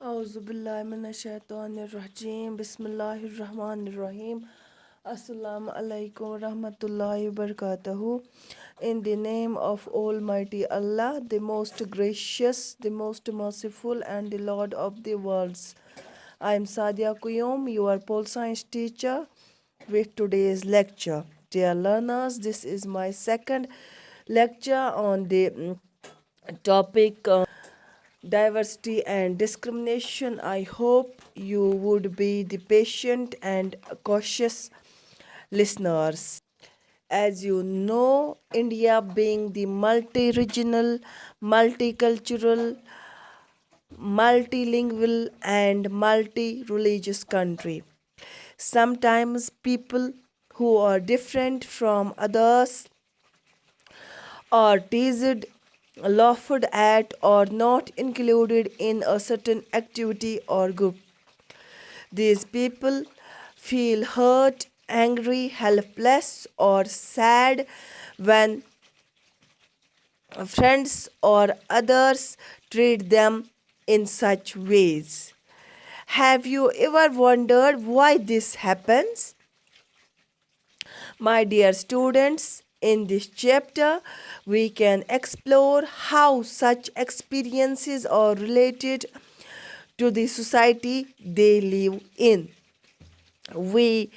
Auzubillahiminash-shaytanir-rajim. Bismillahir-rahmanir-rahim. Assalamu alaikum warahmatullahi wabarakatuh. In the name of Almighty Allah, the most gracious, the most merciful, and the Lord of the worlds. I am Sadia Kuyum, your pole science teacher, with today's lecture. Dear learners, this is my second lecture on the topic diversity and discrimination. I hope you would be the patient and cautious listeners. As you know, India being the multi regional, multicultural, multilingual, and multi religious country. Sometimes people who are different from others are teased, laughed at, or not included in a certain activity or group. These people feel hurt, angry, helpless, or sad when friends or others treat them in such ways. Have you ever wondered why this happens? My dear students, in this chapter, we can explore how such experiences are related to the society they live in. We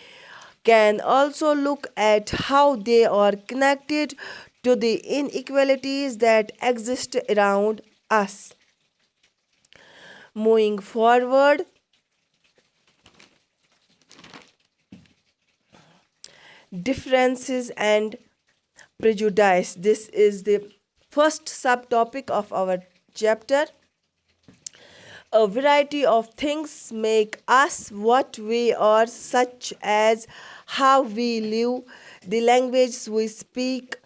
can also look at how they are connected to the inequalities that exist around us. Moving forward, differences and prejudice. This is the first subtopic of our chapter. A variety of things make us what we are, such as how we live, the language we speak,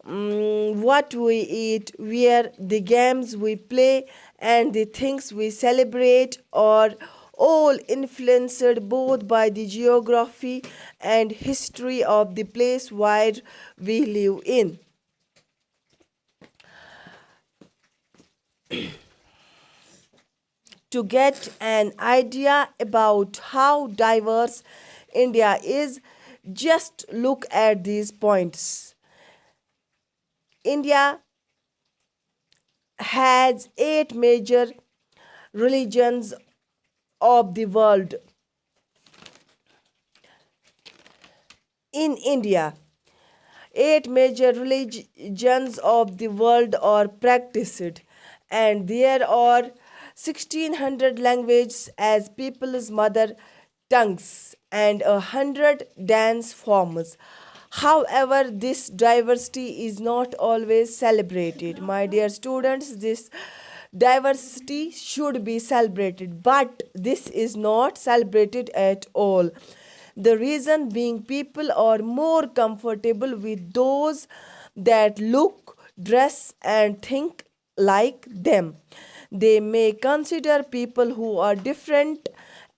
what we eat, where the games we play, and the things we celebrate are all influenced both by the geography and history of the place where we live in. To get an idea about how diverse India is, just look at these points. India has 8 major religions of the world. In India, 8 major religions of the world are practiced, and there are 1600 languages as people's mother tongues and 100 dance forms. However, this diversity is not always celebrated. My dear students, this diversity should be celebrated, but this is not celebrated at all. The reason being, people are more comfortable with those that look, dress, and think like them. They may consider people who are different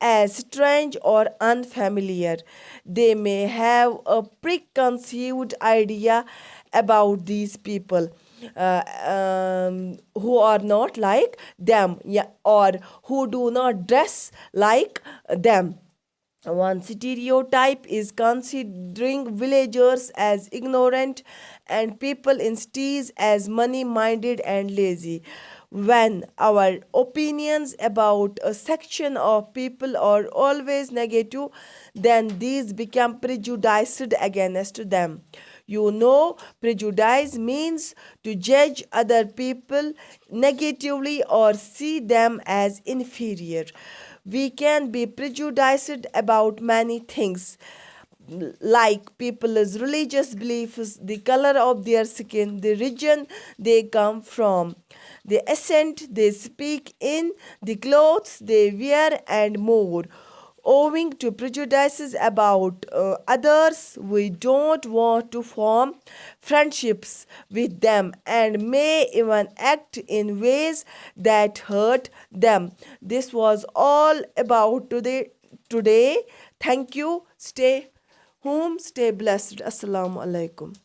as strange or unfamiliar. They may have a preconceived idea about these people who are not like them, yeah, or who do not dress like them. One stereotype is considering villagers as ignorant and people in cities as money minded and lazy. When our opinions about a section of people are always negative, then these become prejudiced against them. You know, prejudice means to judge other people negatively or see them as inferior. We can be prejudiced about many things like people's religious beliefs, the color of their skin, the region they come from, the accent they speak in, the clothes they wear, and more. Owing to prejudices about others, we don't want to form friendships with them and may even act in ways that hurt them. This was all about today. Thank you. Stay home, stay blessed. Assalamu alaikum.